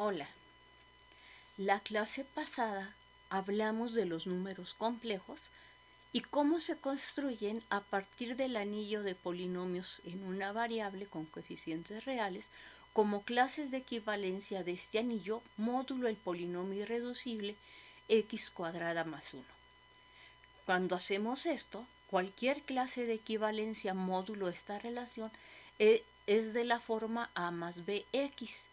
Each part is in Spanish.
Hola, la clase pasada hablamos de los números complejos y cómo se construyen a partir del anillo de polinomios en una variable con coeficientes reales como clases de equivalencia de este anillo módulo el polinomio irreducible x cuadrada más 1. Cuando hacemos esto, cualquier clase de equivalencia módulo esta relación es de la forma a más bx.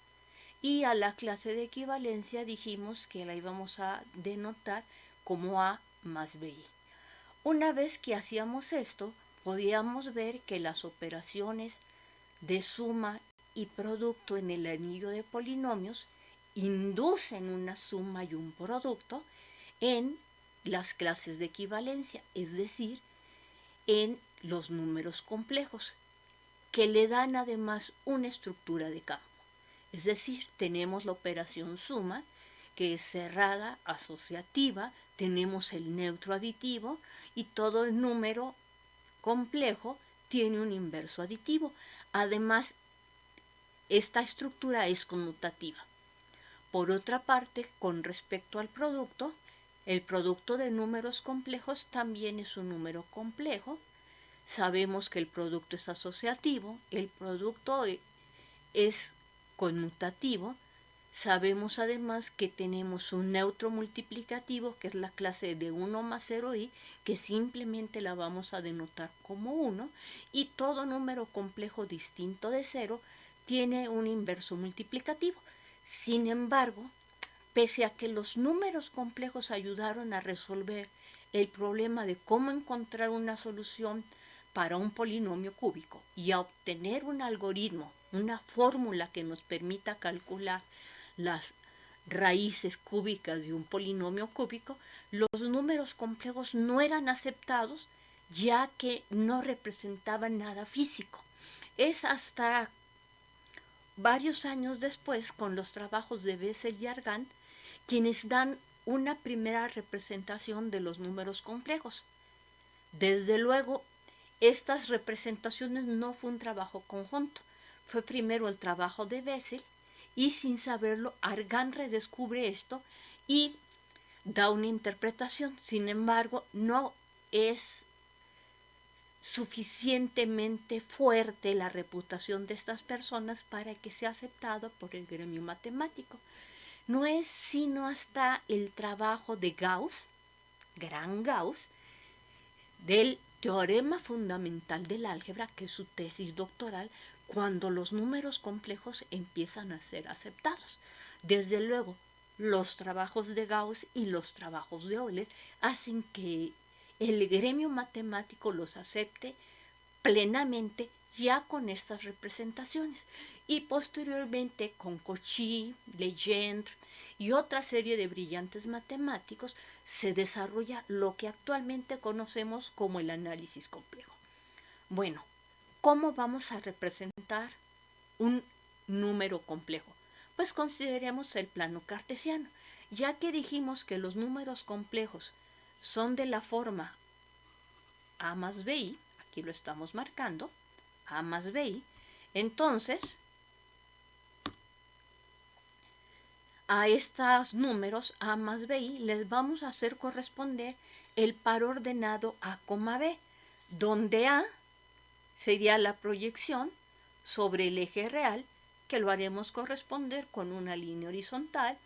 Y a la clase de equivalencia dijimos que la íbamos a denotar como A más BI. Una vez que hacíamos esto, podíamos ver que las operaciones de suma y producto en el anillo de polinomios inducen una suma y un producto en las clases de equivalencia, es decir, en los números complejos, que le dan además una estructura de campo. Es decir, tenemos la operación suma, que es cerrada, asociativa, tenemos el neutro aditivo y todo el número complejo tiene un inverso aditivo. Además, esta estructura es conmutativa. Por otra parte, con respecto al producto, el producto de números complejos también es un número complejo. Sabemos que el producto es asociativo, el producto es conmutativo. Sabemos además que tenemos un neutro multiplicativo, que es la clase de 1 más 0i, que simplemente la vamos a denotar como 1, y todo número complejo distinto de 0 tiene un inverso multiplicativo. Sin embargo, pese a que los números complejos ayudaron a resolver el problema de cómo encontrar una solución para un polinomio cúbico y a obtener un algoritmo, una fórmula que nos permita calcular las raíces cúbicas de un polinomio cúbico, los números complejos no eran aceptados ya que no representaban nada físico. Es hasta varios años después, con los trabajos de Bessel y Argand, quienes dan una primera representación de los números complejos. Desde luego, estas representaciones no fue un trabajo conjunto, fue primero el trabajo de Bessel y sin saberlo Argand redescubre esto y da una interpretación. Sin embargo, no es suficientemente fuerte la reputación de estas personas para que sea aceptado por el gremio matemático. No es sino hasta el trabajo de Gauss, gran Gauss, del teorema fundamental del álgebra, que es su tesis doctoral, cuando los números complejos empiezan a ser aceptados. Desde luego, los trabajos de Gauss y los trabajos de Euler hacen que el gremio matemático los acepte plenamente ya con estas representaciones, y posteriormente con Cauchy, Legendre y otra serie de brillantes matemáticos se desarrolla lo que actualmente conocemos como el análisis complejo. Bueno, ¿cómo vamos a representar un número complejo? Pues consideremos el plano cartesiano, ya que dijimos que los números complejos son de la forma a más bi, aquí lo estamos marcando, a más bi, entonces a estos números a más bi les vamos a hacer corresponder el par ordenado a, b, donde a sería la proyección sobre el eje real, que lo haremos corresponder con una línea horizontal,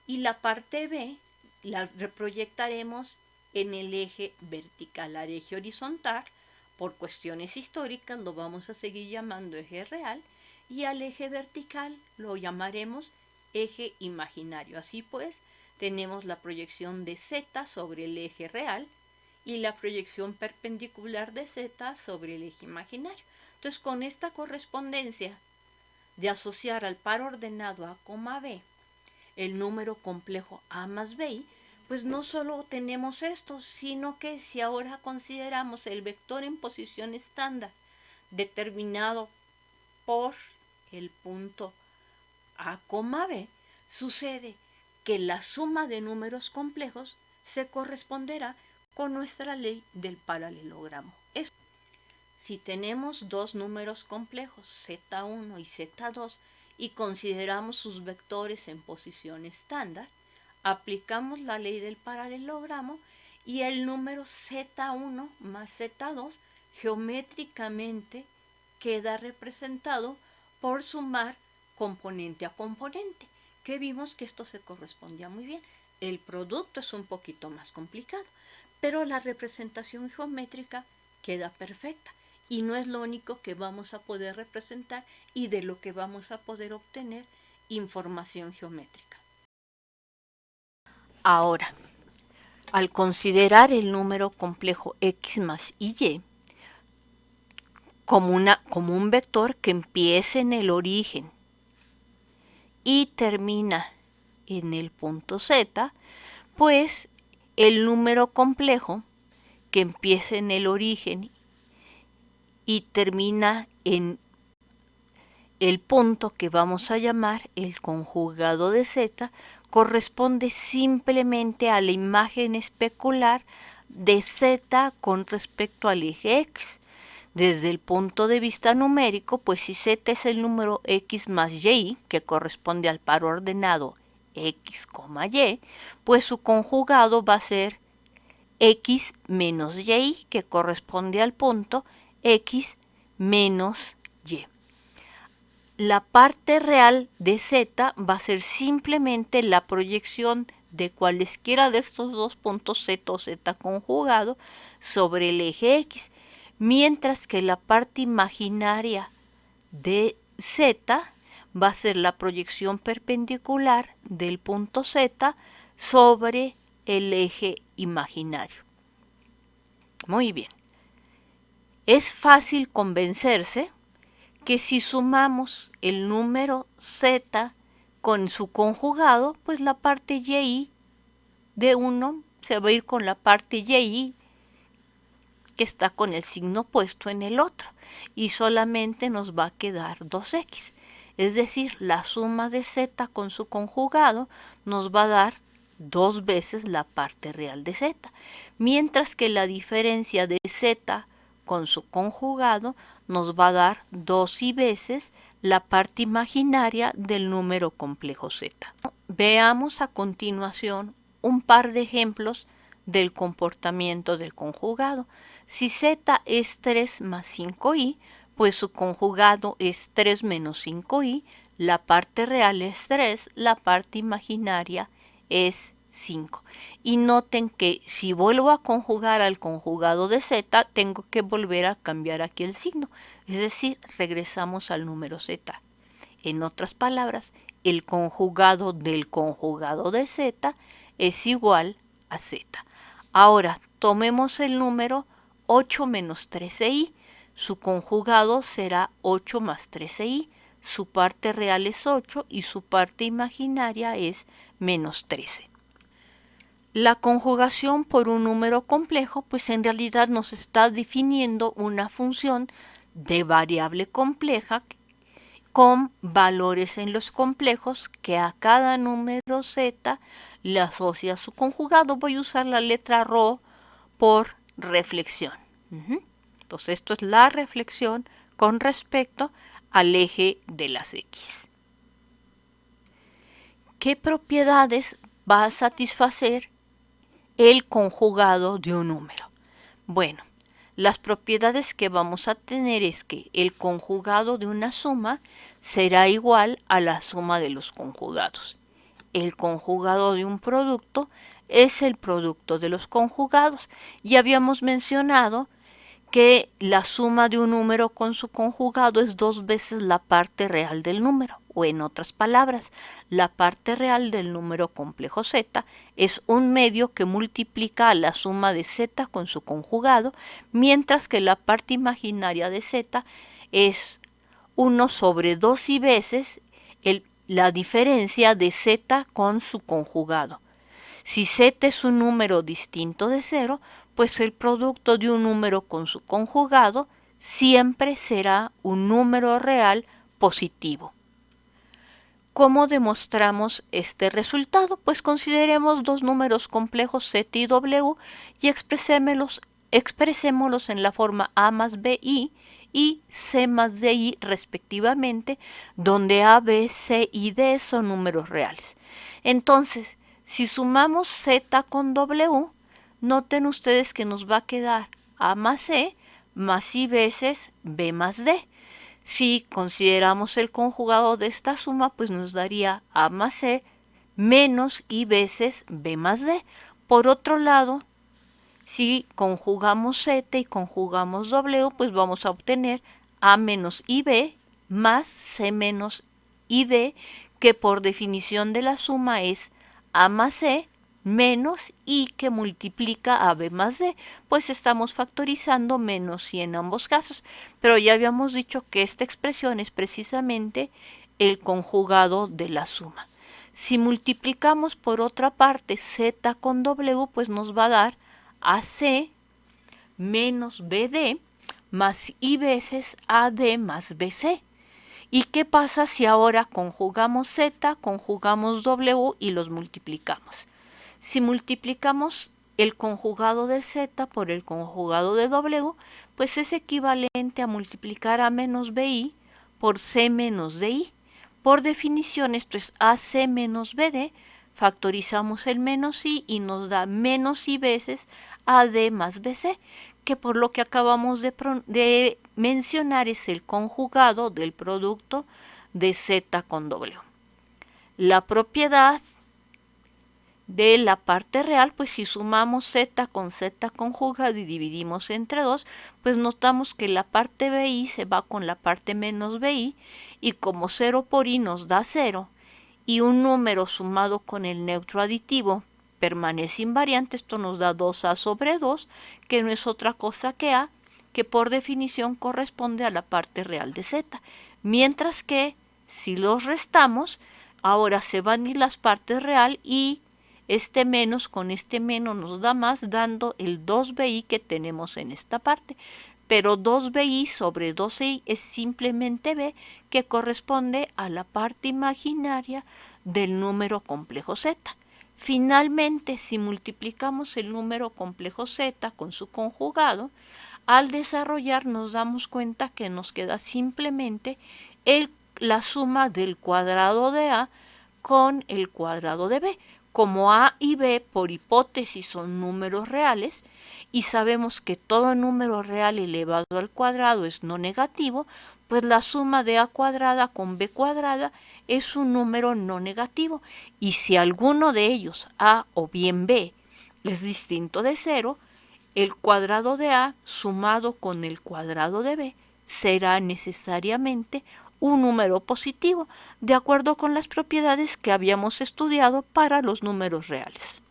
y la parte b la reproyectaremos en el eje vertical, al eje horizontal. Por cuestiones históricas lo vamos a seguir llamando eje real, y al eje vertical lo llamaremos eje imaginario. Así pues, tenemos la proyección de z sobre el eje real y la proyección perpendicular de z sobre el eje imaginario. Entonces, con esta correspondencia de asociar al par ordenado a, b el número complejo a más bi, pues no solo tenemos esto, sino que si ahora consideramos el vector en posición estándar determinado por el punto a, b, sucede que la suma de números complejos se corresponderá con nuestra ley del paralelogramo. Si tenemos dos números complejos, z1 y z2, y consideramos sus vectores en posición estándar, aplicamos la ley del paralelogramo y el número Z1 más Z2 geométricamente queda representado por sumar componente a componente, que vimos que esto se correspondía muy bien. El producto es un poquito más complicado, pero la representación geométrica queda perfecta y no es lo único que vamos a poder representar y de lo que vamos a poder obtener información geométrica. Ahora, al considerar el número complejo x más y como un vector que empieza en el origen y termina en el punto z, pues el número complejo que empieza en el origen y termina en el punto que vamos a llamar el conjugado de z corresponde simplemente a la imagen especular de z con respecto al eje x. Desde el punto de vista numérico, pues si z es el número x más y, que corresponde al par ordenado x, y, pues su conjugado va a ser x menos y, que corresponde al punto x menos y. La parte real de z va a ser simplemente la proyección de cualesquiera de estos dos puntos z o z conjugado sobre el eje x, mientras que la parte imaginaria de z va a ser la proyección perpendicular del punto z sobre el eje imaginario. Muy bien. Es fácil convencerse que si sumamos el número z con su conjugado, pues la parte y de 1 se va a ir con la parte y que está con el signo puesto en el otro y solamente nos va a quedar 2x. Es decir, la suma de z con su conjugado nos va a dar 2 veces la parte real de z, mientras que la diferencia de z con su conjugado nos va a dar 2 y veces la parte imaginaria del número complejo z. Veamos a continuación un par de ejemplos del comportamiento del conjugado. Si z es 3 más 5i, pues su conjugado es 3 menos 5i, la parte real es 3, la parte imaginaria es 5. Y noten que si vuelvo a conjugar al conjugado de z, tengo que volver a cambiar aquí el signo, es decir, regresamos al número z. En otras palabras, el conjugado del conjugado de z es igual a z. Ahora, tomemos el número 8 menos 13i. Su conjugado será 8 más 13i. Su parte real es 8 y su parte imaginaria es menos 13. La conjugación por un número complejo, pues en realidad nos está definiendo una función de variable compleja con valores en los complejos que a cada número z le asocia su conjugado. Voy a usar la letra ρ por reflexión. Entonces esto es la reflexión con respecto al eje de las x. ¿Qué propiedades va a satisfacer el conjugado de un número? Bueno, las propiedades que vamos a tener es que el conjugado de una suma será igual a la suma de los conjugados. El conjugado de un producto es el producto de los conjugados. Ya habíamos mencionado que la suma de un número con su conjugado es 2 veces la parte real del número, o en otras palabras, la parte real del número complejo z es un medio que multiplica a la suma de z con su conjugado, mientras que la parte imaginaria de z es 1 sobre 2 y veces la diferencia de z con su conjugado. Si z es un número distinto de 0, pues el producto de un número con su conjugado siempre será un número real positivo. ¿Cómo demostramos este resultado? Pues consideremos dos números complejos z y w y expresémoslos en la forma a más bi y C más DI respectivamente, donde A, B, C y D son números reales. Entonces, si sumamos Z con W, noten ustedes que nos va a quedar A más C más I veces B más D. Si consideramos el conjugado de esta suma, pues nos daría A más C menos I veces B más D. Por otro lado, si conjugamos Z y conjugamos W, pues vamos a obtener A menos IB más C menos ID, que por definición de la suma es A más C menos I que multiplica a B más D, pues estamos factorizando menos I en ambos casos, pero ya habíamos dicho que esta expresión es precisamente el conjugado de la suma. Si multiplicamos por otra parte Z con W, pues nos va a dar AC menos BD más I veces AD más BC. ¿Y qué pasa si ahora conjugamos Z, conjugamos W y los multiplicamos? Si multiplicamos el conjugado de Z por el conjugado de W, pues es equivalente a multiplicar A menos BI por C menos DI. Por definición, esto es AC menos BD, factorizamos el menos I y nos da menos I veces AD más BC, que por lo que acabamos de mencionar es el conjugado del producto de Z con W. La propiedad de la parte real, pues si sumamos Z con Z conjugado y dividimos entre 2, pues notamos que la parte BI se va con la parte menos BI, y como 0 por I nos da 0, y un número sumado con el neutro aditivo permanece invariante, esto nos da 2A sobre 2, que no es otra cosa que A, que por definición corresponde a la parte real de Z. Mientras que si los restamos, ahora se van a ir las partes real y este menos con este menos nos da más, dando el 2BI que tenemos en esta parte. Pero 2BI sobre 2I es simplemente B, que corresponde a la parte imaginaria del número complejo Z. Finalmente, si multiplicamos el número complejo Z con su conjugado, al desarrollar nos damos cuenta que nos queda simplemente la suma del cuadrado de A con el cuadrado de B. Como A y B por hipótesis son números reales y sabemos que todo número real elevado al cuadrado es no negativo, pues la suma de A cuadrada con B cuadrada es un número no negativo, y si alguno de ellos, A o bien B, es distinto de 0, el cuadrado de A sumado con el cuadrado de B será necesariamente un número positivo, de acuerdo con las propiedades que habíamos estudiado para los números reales.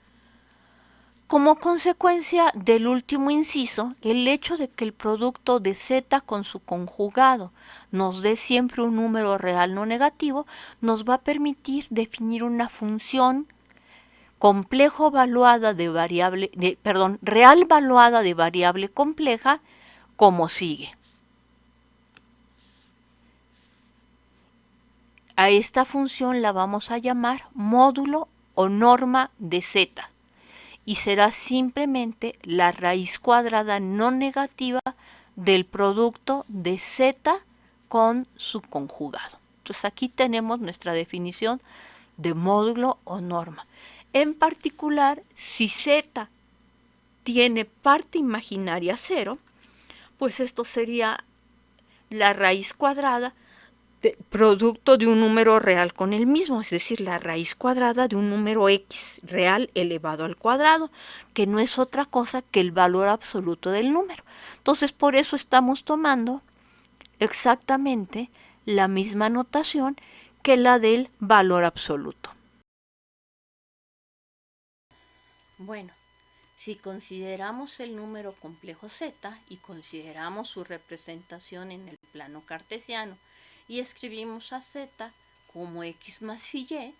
Como consecuencia del último inciso, el hecho de que el producto de Z con su conjugado nos dé siempre un número real no negativo nos va a permitir definir una función real valuada de variable compleja como sigue. A esta función la vamos a llamar módulo o norma de Z y será simplemente la raíz cuadrada no negativa del producto de Z con su conjugado. Entonces aquí tenemos nuestra definición de módulo o norma. En particular, si Z tiene parte imaginaria 0, pues esto sería la raíz cuadrada producto de un número real con el mismo, es decir, la raíz cuadrada de un número x real elevado al cuadrado, que no es otra cosa que el valor absoluto del número. Entonces, por eso estamos tomando exactamente la misma notación que la del valor absoluto. Bueno, si consideramos el número complejo z y consideramos su representación en el plano cartesiano y escribimos a z como x más y,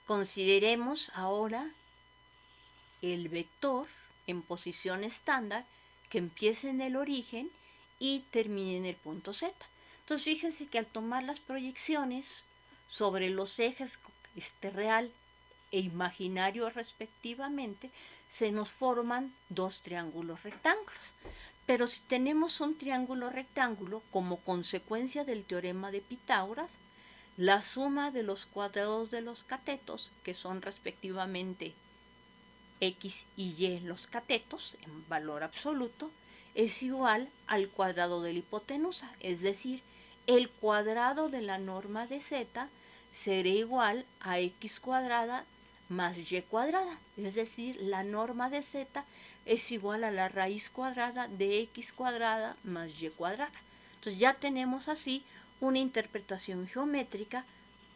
consideremos ahora el vector en posición estándar que empiece en el origen y termine en el punto z. Entonces fíjense que al tomar las proyecciones sobre los ejes real e imaginario respectivamente, se nos forman dos triángulos rectángulos. Pero si tenemos un triángulo rectángulo, como consecuencia del teorema de Pitágoras, la suma de los cuadrados de los catetos, que son respectivamente x y y los catetos en valor absoluto, es igual al cuadrado de la hipotenusa, es decir, el cuadrado de la norma de z será igual a x cuadrada más y cuadrada, es decir, la norma de z es igual a la raíz cuadrada de x cuadrada más y cuadrada. Entonces ya tenemos así una interpretación geométrica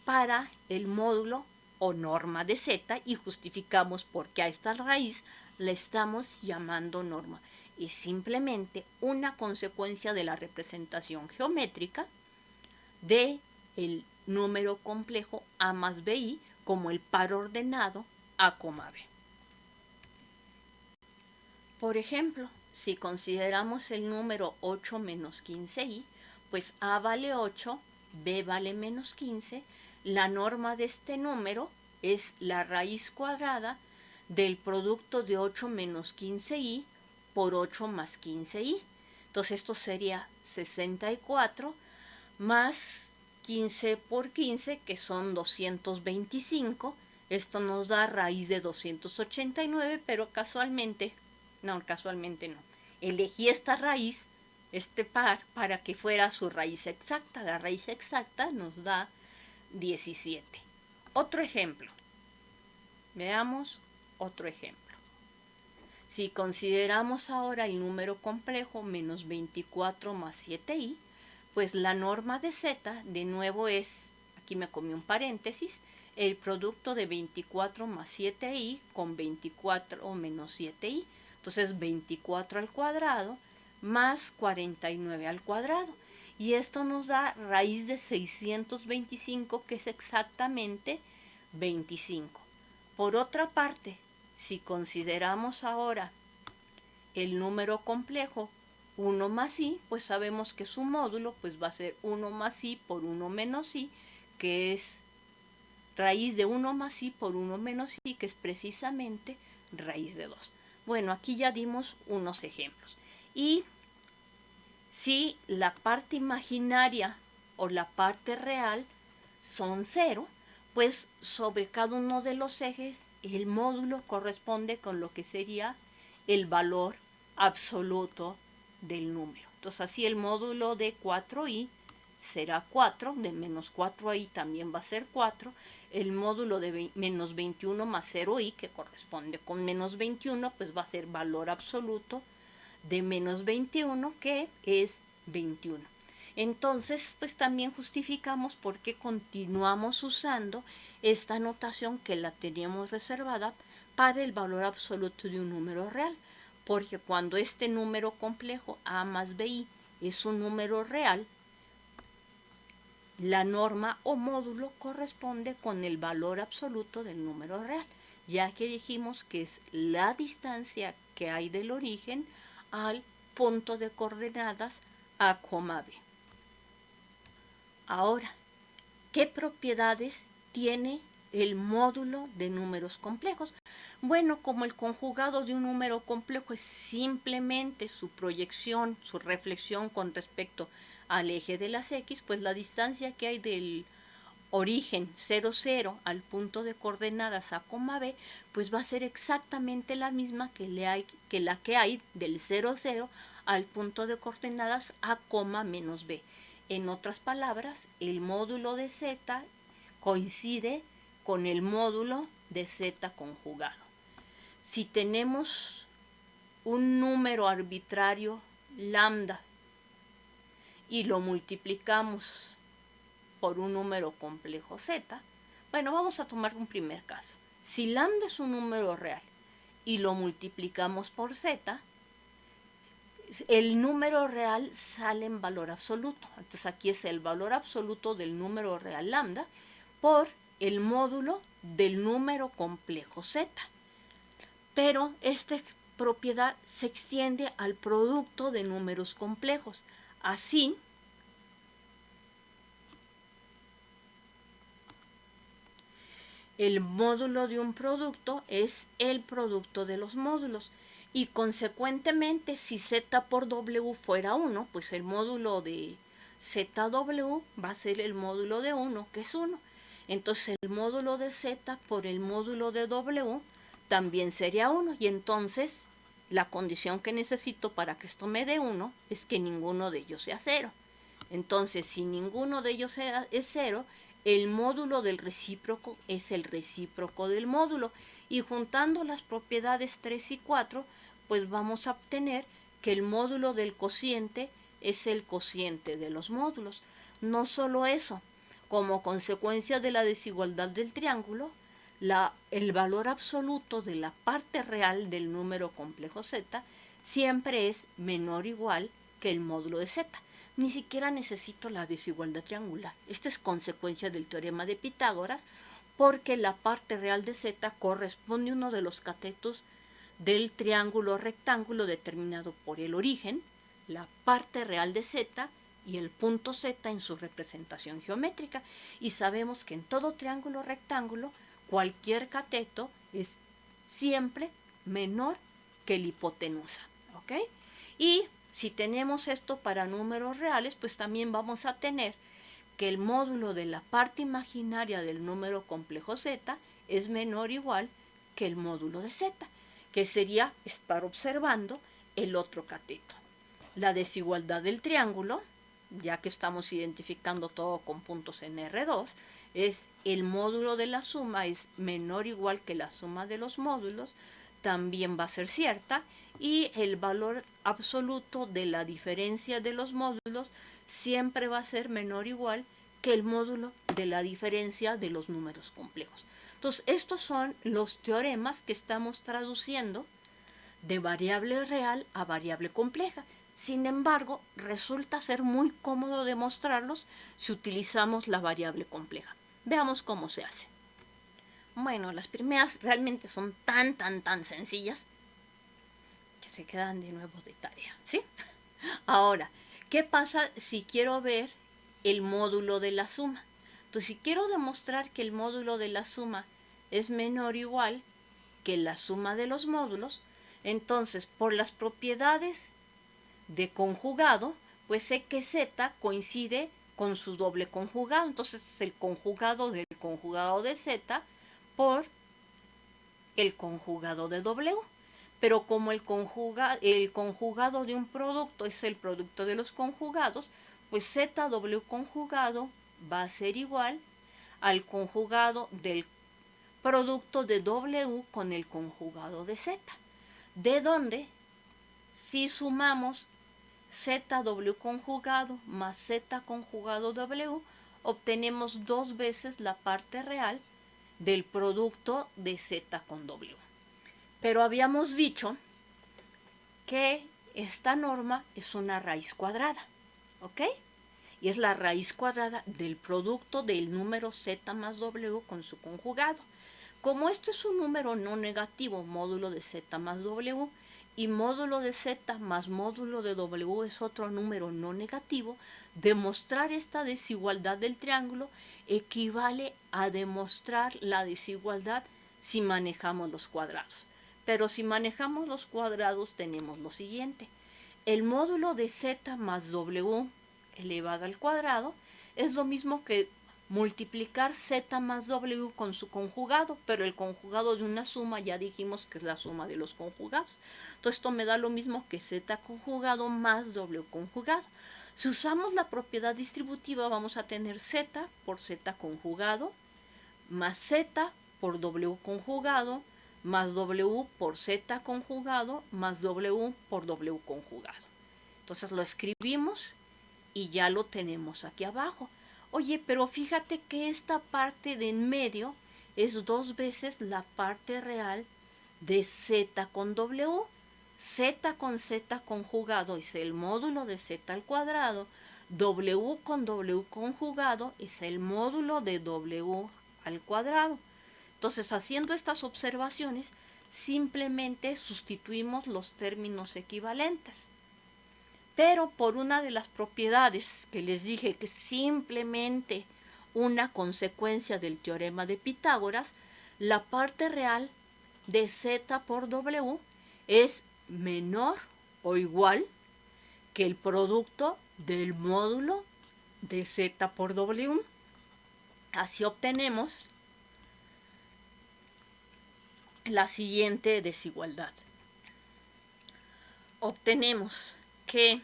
para el módulo o norma de z y justificamos por qué a esta raíz la estamos llamando norma. Es simplemente una consecuencia de la representación geométrica de el número complejo a más bi como el par ordenado a, b. Por ejemplo, si consideramos el número 8 menos 15i, pues a vale 8, b vale menos 15, la norma de este número es la raíz cuadrada del producto de 8 menos 15i por 8 más 15i. Entonces esto sería 64 más 15 por 15, que son 225. Esto nos da raíz de 289, pero casualmente no, elegí esta raíz, este par, para que fuera su raíz exacta. La raíz exacta nos da 17. Otro ejemplo. Veamos otro ejemplo. Si consideramos ahora el número complejo menos 24 más 7i, pues la norma de z de nuevo es, aquí me comí un paréntesis, el producto de 24 más 7i con 24 menos 7i. Entonces 24 al cuadrado más 49 al cuadrado. Y esto nos da raíz de 625, que es exactamente 25. Por otra parte, si consideramos ahora el número complejo 1 más i, pues sabemos que su módulo pues va a ser 1 más i por 1 menos i, que es raíz de 1 más i por 1 menos i, que es precisamente raíz de 2. Bueno, aquí ya dimos unos ejemplos. Y si la parte imaginaria o la parte real son 0, pues sobre cada uno de los ejes el módulo corresponde con lo que sería el valor absoluto del número. Entonces así el módulo de 4i será 4, de menos 4i también va a ser 4, el módulo de menos 21 más 0i, que corresponde con menos 21, pues va a ser valor absoluto de menos 21, que es 21. Entonces, pues también justificamos por qué continuamos usando esta notación que la teníamos reservada para el valor absoluto de un número real, porque cuando este número complejo a más bi es un número real, la norma o módulo corresponde con el valor absoluto del número real, ya que dijimos que es la distancia que hay del origen al punto de coordenadas a, b. Ahora, ¿qué propiedades tiene el módulo de números complejos? Bueno, como el conjugado de un número complejo es simplemente su proyección, su reflexión con respecto al eje de las x, pues la distancia que hay del origen 0, 0 al punto de coordenadas a, b, pues va a ser exactamente la misma que la que hay del 0, 0 al punto de coordenadas a, menos b. En otras palabras, el módulo de z coincide con el módulo de z conjugado. Si tenemos un número arbitrario lambda y lo multiplicamos por un número complejo z, bueno, vamos a tomar un primer caso. Si lambda es un número real y lo multiplicamos por z, el número real sale en valor absoluto. Entonces aquí es el valor absoluto del número real lambda por el módulo del número complejo z. Pero esta propiedad se extiende al producto de números complejos. Así, el módulo de un producto es el producto de los módulos. y consecuentemente si z por w fuera 1, pues el módulo de zw va a ser el módulo de 1, que es 1. Entonces el módulo de z por el módulo de w también sería 1, y entonces la condición que necesito para que esto me dé 1 es que ninguno de ellos sea 0. Entonces, si ninguno de ellos es 0, el módulo del recíproco es el recíproco del módulo. Y juntando las propiedades 3 y 4, pues vamos a obtener que el módulo del cociente es el cociente de los módulos. No solo eso, como consecuencia de la desigualdad del triángulo, el valor absoluto de la parte real del número complejo z siempre es menor o igual que el módulo de z. Ni siquiera necesito la desigualdad triangular. Esta es consecuencia del teorema de Pitágoras, porque la parte real de z corresponde a uno de los catetos del triángulo rectángulo determinado por el origen, la parte real de z y el punto z en su representación geométrica. Y sabemos que en todo triángulo rectángulo cualquier cateto es siempre menor que la hipotenusa, ¿ok? Y si tenemos esto para números reales, pues también vamos a tener que el módulo de la parte imaginaria del número complejo z es menor o igual que el módulo de z, que sería estar observando el otro cateto. La desigualdad del triángulo, ya que estamos identificando todo con puntos en R2, es el módulo de la suma es menor o igual que la suma de los módulos, también va a ser cierta, y el valor absoluto de la diferencia de los módulos siempre va a ser menor o igual que el módulo de la diferencia de los números complejos. Entonces, estos son los teoremas que estamos traduciendo de variable real a variable compleja. Sin embargo, resulta ser muy cómodo demostrarlos si utilizamos la variable compleja. Veamos cómo se hace. Bueno, las primeras realmente son tan sencillas que se quedan de nuevo de tarea, ¿sí? Ahora, ¿qué pasa si quiero ver el módulo de la suma? Entonces, si quiero demostrar que el módulo de la suma es menor o igual que la suma de los módulos, entonces, por las propiedades de conjugado, pues sé que z coincide con su doble conjugado. Entonces, es el conjugado del conjugado de z por el conjugado de w. Pero como el conjugado de un producto es el producto de los conjugados, pues zw conjugado va a ser igual al conjugado del producto de w con el conjugado de z. De donde, si sumamos zw conjugado más z conjugado w, obtenemos dos veces la parte real del producto de z con w. Pero habíamos dicho que esta norma es una raíz cuadrada, ¿ok? Y es la raíz cuadrada del producto del número z más w con su conjugado. Como esto es un número no negativo, módulo de z más w, y módulo de z más módulo de w es otro número no negativo, demostrar esta desigualdad del triángulo equivale a demostrar la desigualdad si manejamos los cuadrados. Pero si manejamos los cuadrados tenemos lo siguiente. El módulo de z más w elevado al cuadrado es lo mismo que multiplicar z más w con su conjugado, pero el conjugado de una suma ya dijimos que es la suma de los conjugados. Entonces esto me da lo mismo que z conjugado más w conjugado. Si usamos la propiedad distributiva vamos a tener z por z conjugado más z por w conjugado más w por z conjugado más w por w conjugado. Entonces lo escribimos y ya lo tenemos aquí abajo. Oye, pero fíjate que esta parte de en medio es dos veces la parte real de z con w. Z con z conjugado es el módulo de z al cuadrado. W con w conjugado es el módulo de w al cuadrado. Entonces, haciendo estas observaciones, simplemente sustituimos los términos equivalentes. Pero por una de las propiedades que les dije que es simplemente una consecuencia del teorema de Pitágoras, la parte real de z por w es menor o igual que el producto del módulo de Z por W. Así obtenemos la siguiente desigualdad. Obtenemos que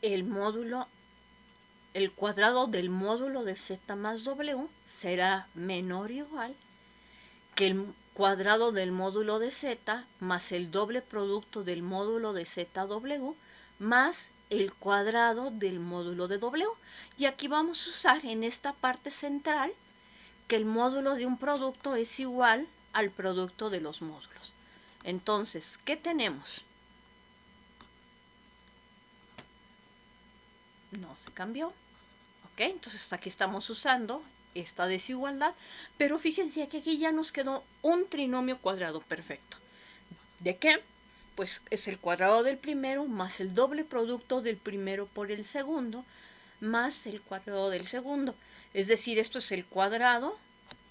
el cuadrado del módulo de Z más W será menor o igual que el cuadrado del módulo de Z más el doble producto del módulo de ZW más el cuadrado del módulo de W. Y aquí vamos a usar en esta parte central que el módulo de un producto es igual al producto de los módulos. Entonces, ¿qué tenemos? No se cambió. ¿Ok? Entonces aquí estamos usando esta desigualdad, pero fíjense que aquí ya nos quedó un trinomio cuadrado perfecto. ¿De qué? Pues es el cuadrado del primero más el doble producto del primero por el segundo más el cuadrado del segundo. Es decir, esto es el cuadrado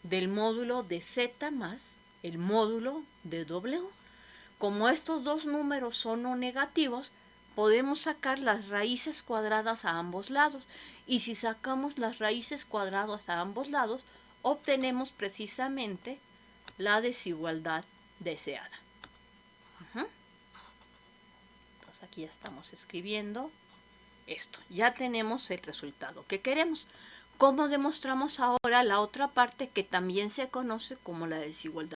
del módulo de Z más el módulo de W. Como estos dos números son no negativos, podemos sacar las raíces cuadradas a ambos lados. Y si sacamos las raíces cuadradas a ambos lados, obtenemos precisamente la desigualdad deseada. Entonces aquí ya estamos escribiendo esto. Ya tenemos el resultado que queremos. ¿Cómo demostramos ahora la otra parte que también se conoce como la desigualdad?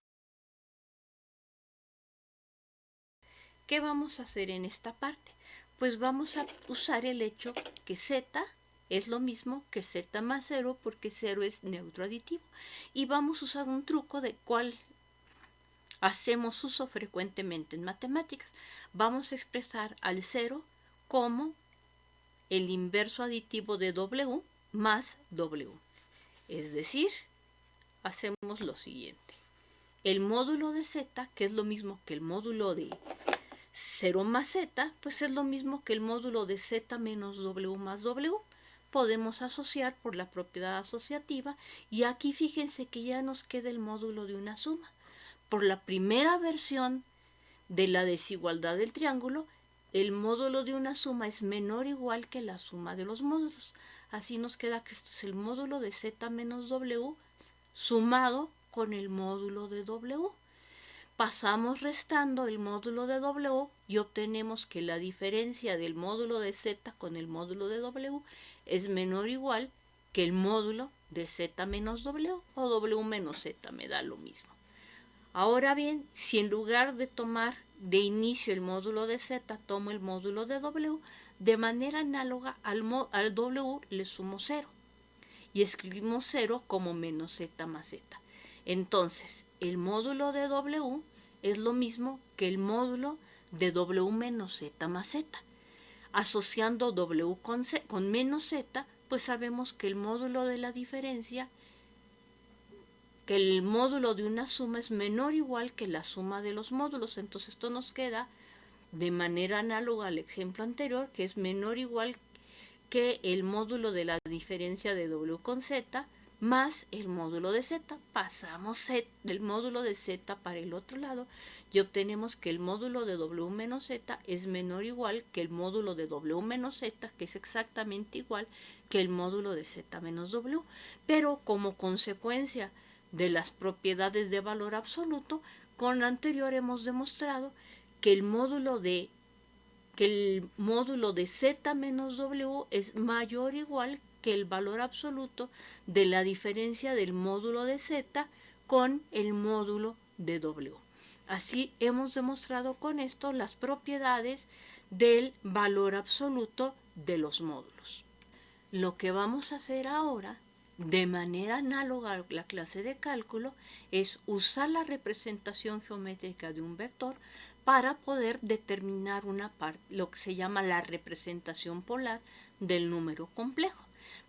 ¿Qué vamos a hacer en esta parte? Pues vamos a usar el hecho que Z es lo mismo que Z más 0 porque 0 es neutro aditivo. Y vamos a usar un truco de cual hacemos uso frecuentemente en matemáticas. Vamos a expresar al 0 como el inverso aditivo de W más W. Es decir, hacemos lo siguiente. El módulo de Z, que es lo mismo que el módulo de 0 más Z, pues es lo mismo que el módulo de Z menos W más W. Podemos asociar por la propiedad asociativa y aquí fíjense que ya nos queda el módulo de una suma. Por la primera versión de la desigualdad del triángulo, el módulo de una suma es menor o igual que la suma de los módulos. Así nos queda que esto es el módulo de Z menos W sumado con el módulo de W. Pasamos restando el módulo de W y obtenemos que la diferencia del módulo de Z con el módulo de W es menor o igual que el módulo de Z menos W o W menos Z, me da lo mismo. Ahora bien, si en lugar de tomar de inicio el módulo de Z, tomo el módulo de W, de manera análoga al W le sumo 0 y escribimos 0 como menos Z más Z. Entonces, el módulo de W es lo mismo que el módulo de W menos Z más Z. Asociando W con menos Z, pues sabemos que el módulo de la diferencia, que el módulo de una suma es menor o igual que la suma de los módulos. Entonces esto nos queda de manera análoga al ejemplo anterior, que es menor o igual que el módulo de la diferencia de W con Z más el módulo de Z. Pasamos del módulo de Z para el otro lado y obtenemos que el módulo de W menos Z es menor o igual que el módulo de W menos Z, que es exactamente igual que el módulo de Z menos W. Pero como consecuencia de las propiedades de valor absoluto, con lo anterior hemos demostrado que el módulo de Z menos W es mayor o igual que el valor absoluto de la diferencia del módulo de Z con el módulo de W. Así hemos demostrado con esto las propiedades del valor absoluto de los módulos. Lo que vamos a hacer ahora, de manera análoga a la clase de cálculo, es usar la representación geométrica de un vector para poder determinar lo que se llama la representación polar del número complejo.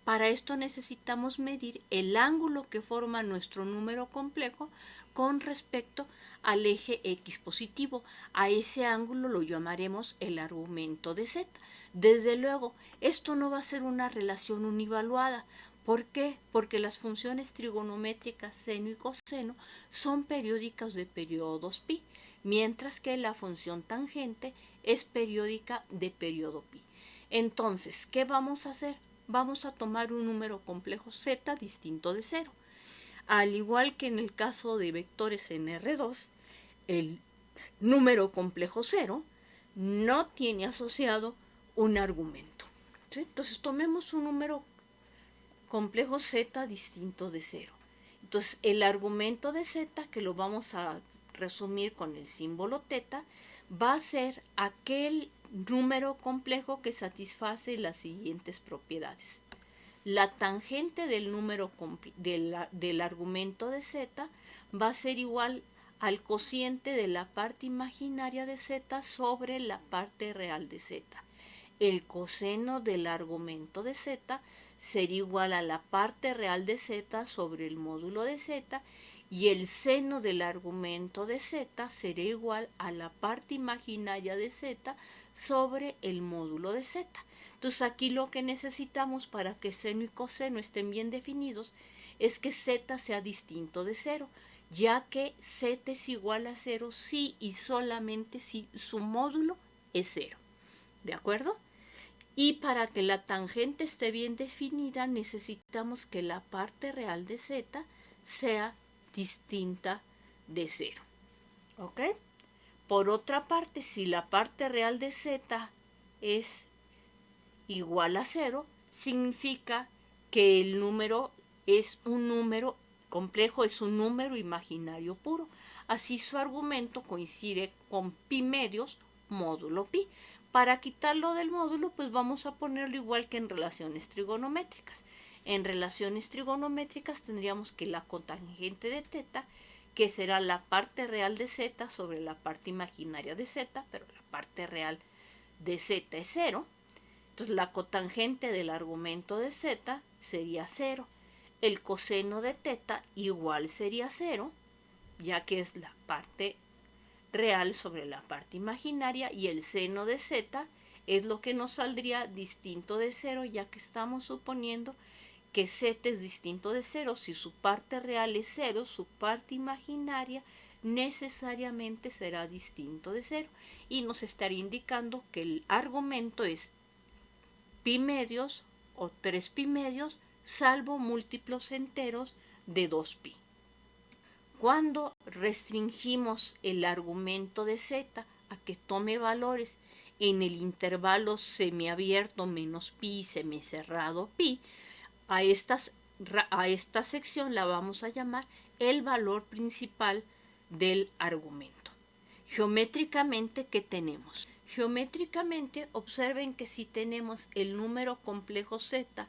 Para esto necesitamos medir el ángulo que forma nuestro número complejo con respecto al eje X positivo. A ese ángulo lo llamaremos el argumento de Z. Desde luego, esto no va a ser una relación univaluada, ¿Por qué? Porque las funciones trigonométricas seno y coseno son periódicas de periodos pi, mientras que la función tangente es periódica de periodo pi. Entonces, ¿qué vamos a hacer? Vamos a tomar un número complejo z distinto de 0. Al igual que en el caso de vectores en R2, el número complejo 0 no tiene asociado un argumento. ¿Sí? Entonces tomemos un número complejo z distinto de 0. Entonces el argumento de z, que lo vamos a resumir con el símbolo teta, va a ser aquel número complejo que satisface las siguientes propiedades. La tangente del número del argumento de z va a ser igual al cociente de la parte imaginaria de z sobre la parte real de z. El coseno del argumento de z sería igual a la parte real de z sobre el módulo de z, y el seno del argumento de z será igual a la parte imaginaria de z sobre el módulo de z. Entonces aquí lo que necesitamos para que seno y coseno estén bien definidos es que z sea distinto de 0, ya que z es igual a 0 si y solamente si su módulo es 0. ¿De acuerdo? Y para que la tangente esté bien definida necesitamos que la parte real de z sea distinta de 0. ¿Ok? Por otra parte, si la parte real de z es igual a 0, significa que el número es un número complejo, es un número imaginario puro. Así su argumento coincide con pi medios módulo pi. Para quitarlo del módulo, pues vamos a ponerlo igual que en relaciones trigonométricas. En relaciones trigonométricas tendríamos que la cotangente de teta, que será la parte real de z sobre la parte imaginaria de z, pero la parte real de z es 0. Entonces la cotangente del argumento de z sería 0. El coseno de teta igual sería 0, ya que es la parte real sobre la parte imaginaria, y el seno de z es lo que nos saldría distinto de 0, ya que estamos suponiendo que z es distinto de 0. Si su parte real es 0, su parte imaginaria necesariamente será distinto de 0, y nos estaría indicando que el argumento es pi medios o 3 pi medios, salvo múltiplos enteros de 2 pi. Cuando restringimos el argumento de z a que tome valores en el intervalo semiabierto menos pi y semicerrado pi, a esta sección la vamos a llamar el valor principal del argumento. Geométricamente, ¿qué tenemos? Geométricamente, observen que si tenemos el número complejo z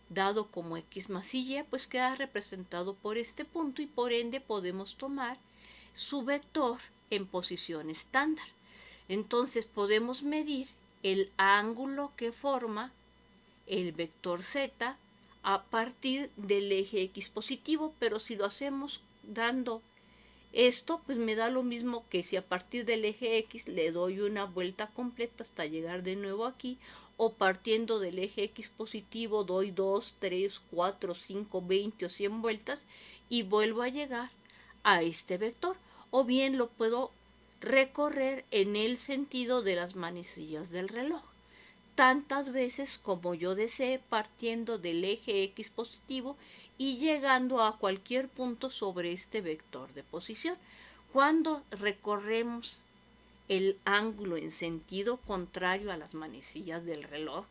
dado como x más y, pues queda representado por este punto, y por ende podemos tomar su vector en posición estándar. Entonces podemos medir el ángulo que forma el vector z a partir del eje x positivo, pero si lo hacemos dando esto, pues me da lo mismo que si a partir del eje x le doy una vuelta completa hasta llegar de nuevo aquí, o partiendo del eje x positivo doy 2, 3, 4, 5, 20 o 100 vueltas y vuelvo a llegar a este vector. O bien lo puedo recorrer en el sentido de las manecillas del reloj, tantas veces como yo desee, partiendo del eje x positivo y llegando a cualquier punto sobre este vector de posición. Cuando recorremos el ángulo en sentido contrario a las manecillas del reloj,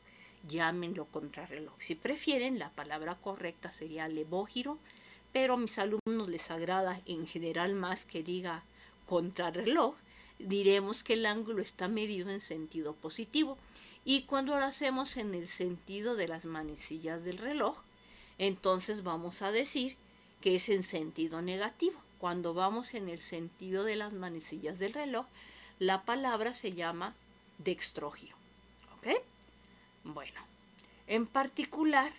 llámenlo contrarreloj si prefieren, la palabra correcta sería levógiro, pero a mis alumnos les agrada en general más que diga contrarreloj. Diremos que el ángulo está medido en sentido positivo, y cuando lo hacemos en el sentido de las manecillas del reloj, entonces vamos a decir que es en sentido negativo. Cuando vamos en el sentido de las manecillas del reloj, la palabra se llama dextrógiro. ¿Ok? Bueno, en particular,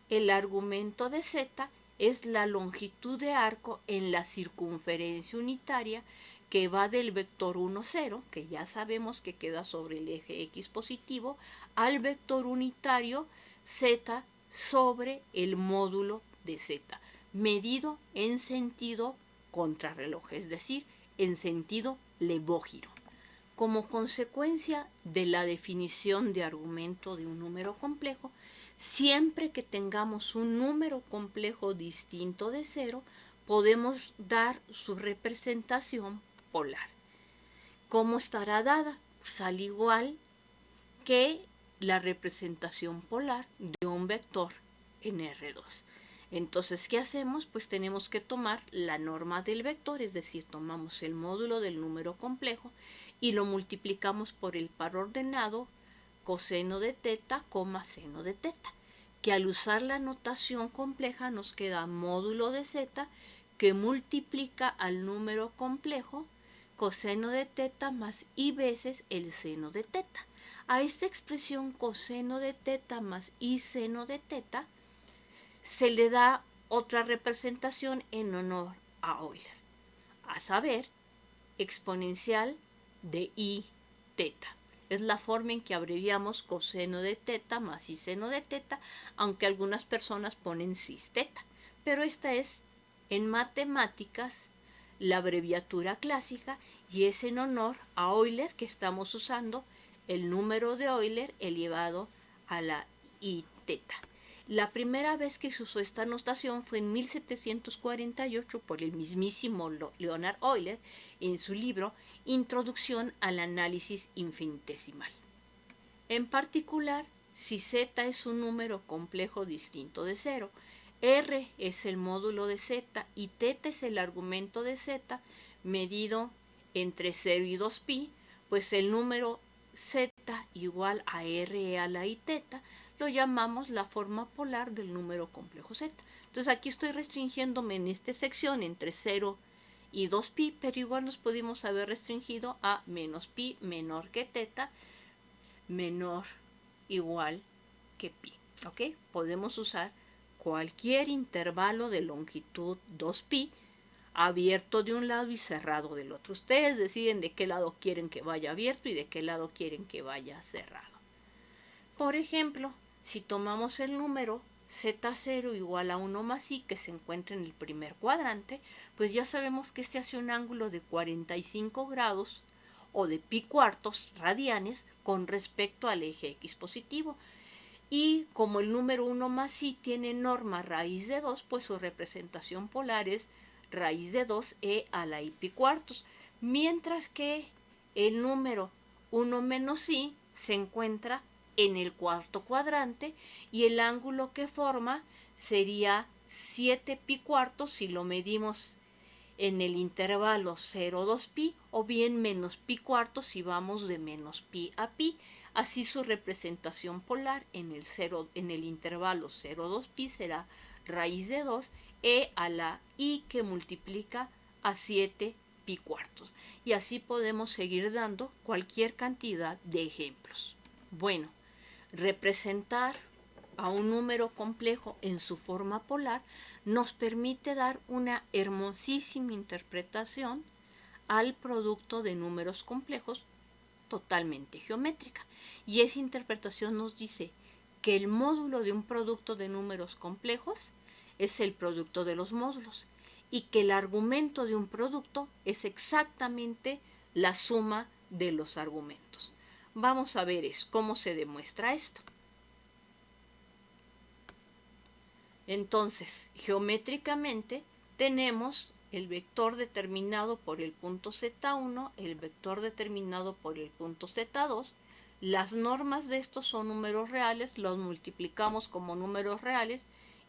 el argumento de z es la longitud de arco en la circunferencia unitaria que va del vector 1, 0, que ya sabemos que queda sobre el eje x positivo, al vector unitario z, sobre el módulo de z, medido en sentido contrarreloj, es decir, en sentido levógiro. Como consecuencia de la definición de argumento de un número complejo, siempre que tengamos un número complejo distinto de cero, podemos dar su representación polar. ¿Cómo estará dada? Pues al igual que la representación polar de un vector en R2. Entonces, ¿qué hacemos? Pues tenemos que tomar la norma del vector, es decir, tomamos el módulo del número complejo y lo multiplicamos por el par ordenado coseno de teta, seno de teta, que al usar la notación compleja nos queda módulo de z que multiplica al número complejo coseno de teta más i veces el seno de teta. A esta expresión coseno de teta más i seno de teta se le da otra representación en honor a Euler, a saber, exponencial de i teta. Es la forma en que abreviamos coseno de teta más i seno de teta, aunque algunas personas ponen cis teta. Pero esta es, en matemáticas, la abreviatura clásica y es en honor a Euler que estamos usando el número de Euler elevado a la i teta. La primera vez que se usó esta notación fue en 1748 por el mismísimo Leonhard Euler en su libro Introducción al análisis infinitesimal. En particular, si z es un número complejo distinto de cero, r es el módulo de z y teta es el argumento de z medido entre 0 y 2pi, pues el número z igual a r a la i teta lo llamamos la forma polar del número complejo z. Entonces aquí estoy restringiéndome en esta sección entre 0 y 2pi, pero igual nos pudimos haber restringido a menos pi menor que teta menor igual que pi. ¿Ok? Podemos usar cualquier intervalo de longitud 2pi abierto de un lado y cerrado del otro. Ustedes deciden de qué lado quieren que vaya abierto y de qué lado quieren que vaya cerrado. Por ejemplo, si tomamos el número z0 igual a 1 más i que se encuentra en el primer cuadrante, pues ya sabemos que este hace un ángulo de 45 grados o de pi cuartos radianes con respecto al eje x positivo. Y como el número 1 más i tiene norma raíz de 2, pues su representación polar es raíz de 2e a la i pi cuartos, mientras que el número 1 menos i se encuentra en el cuarto cuadrante y el ángulo que forma sería 7 pi cuartos si lo medimos en el intervalo 0,2pi o bien menos pi cuartos si vamos de menos pi a pi. Así su representación polar en el intervalo 0,2pi será raíz de 2 e a la i que multiplica a 7 pi cuartos. Y así podemos seguir dando cualquier cantidad de ejemplos. Bueno, representar a un número complejo en su forma polar nos permite dar una hermosísima interpretación al producto de números complejos totalmente geométrica. Y esa interpretación nos dice que el módulo de un producto de números complejos es el producto de los módulos y que el argumento de un producto es exactamente la suma de los argumentos. Vamos a ver cómo se demuestra esto. Entonces, geométricamente tenemos el vector determinado por el punto z1, el vector determinado por el punto z2. Las normas de estos son números reales, los multiplicamos como números reales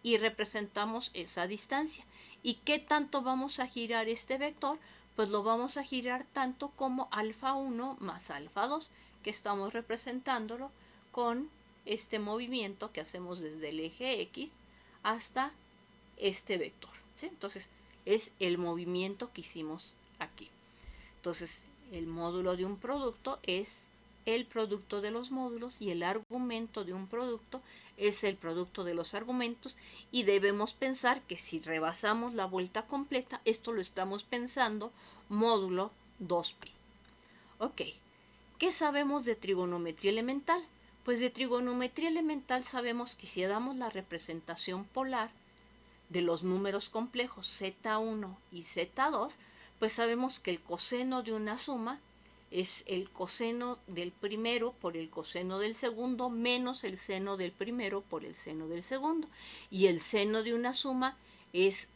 y representamos esa distancia. ¿Y qué tanto vamos a girar este vector? Pues lo vamos a girar tanto como alfa 1 más alfa 2, que estamos representándolo con este movimiento que hacemos desde el eje X hasta este vector, ¿sí? Entonces, es el movimiento que hicimos aquí. Entonces, el módulo de un producto es el producto de los módulos y el argumento de un producto es el producto de los argumentos y debemos pensar que si rebasamos la vuelta completa, esto lo estamos pensando módulo 2pi. Ok, ¿qué sabemos de trigonometría elemental? Pues de trigonometría elemental sabemos que si damos la representación polar de los números complejos z1 y z2, pues sabemos que el coseno de una suma es el coseno del primero por el coseno del segundo menos el seno del primero por el seno del segundo. Y el seno de una suma es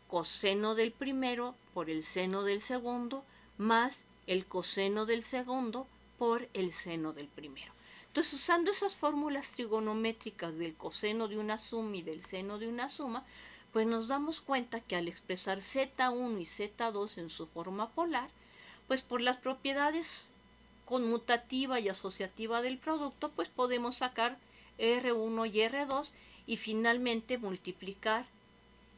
coseno del primero por el seno del segundo más el coseno del segundo por el seno del primero. Entonces, usando esas fórmulas trigonométricas del coseno de una suma y del seno de una suma, pues nos damos cuenta que al expresar z1 y z2 en su forma polar, pues por las propiedades conmutativa y asociativa del producto, pues podemos sacar R1 y R2 y finalmente multiplicar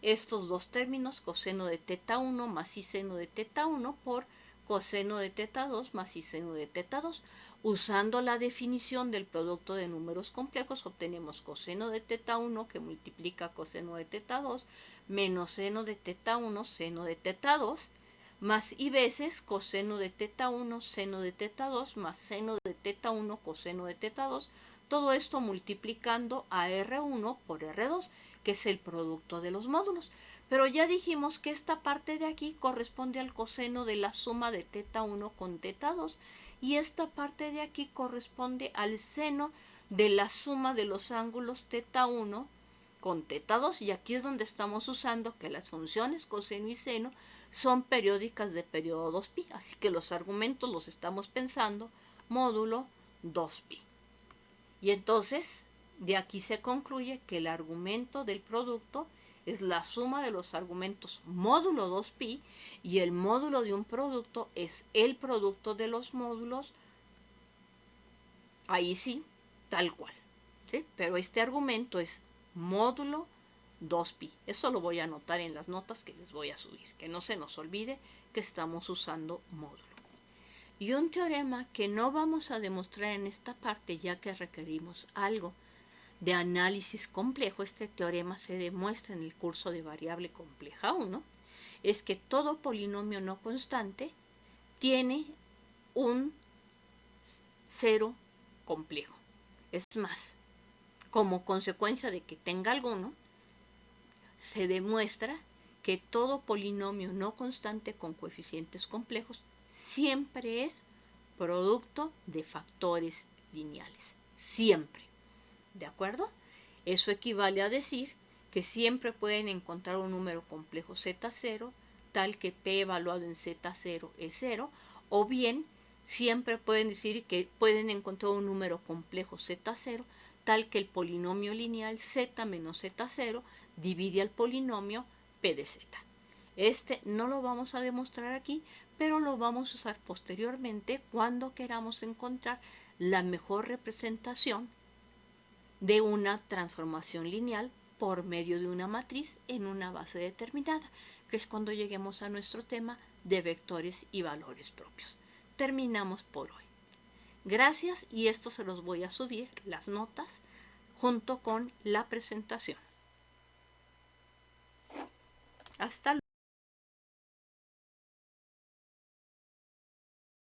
estos dos términos, coseno de θ1 más seno de θ1 por coseno de θ2 más seno de θ2. Usando la definición del producto de números complejos, obtenemos coseno de θ1 que multiplica coseno de θ2 menos seno de θ1, seno de θ2, más y veces coseno de θ1, seno de θ2, más seno de θ1, coseno de θ2. Todo esto multiplicando a R1 por R2, que es el producto de los módulos. Pero ya dijimos que esta parte de aquí corresponde al coseno de la suma de θ1 con θ2 y esta parte de aquí corresponde al seno de la suma de los ángulos θ1 con θ2 y aquí es donde estamos usando que las funciones coseno y seno son periódicas de periodo 2pi, así que los argumentos los estamos pensando módulo 2pi. Y entonces, de aquí se concluye que el argumento del producto es la suma de los argumentos módulo 2pi y el módulo de un producto es el producto de los módulos, ahí sí, tal cual. ¿Sí? Pero este argumento es módulo 2pi. Eso lo voy a anotar en las notas que les voy a subir, que no se nos olvide que estamos usando módulo. Y un teorema que no vamos a demostrar en esta parte ya que requerimos algo de análisis complejo, este teorema se demuestra en el curso de variable compleja 1, es que todo polinomio no constante tiene un cero complejo. Es más, como consecuencia de que tenga alguno, se demuestra que todo polinomio no constante con coeficientes complejos siempre es producto de factores lineales. Siempre. ¿De acuerdo? Eso equivale a decir que siempre pueden encontrar un número complejo z0 tal que p evaluado en z0 es 0, o bien siempre pueden decir que pueden encontrar un número complejo z0 tal que el polinomio lineal z menos z0 divide al polinomio p de z. Este no lo vamos a demostrar aquí, pero lo vamos a usar posteriormente cuando queramos encontrar la mejor representación de una transformación lineal por medio de una matriz en una base determinada, que es cuando lleguemos a nuestro tema de vectores y valores propios. Terminamos por hoy. Gracias y esto se los voy a subir, las notas, junto con la presentación. Hasta luego.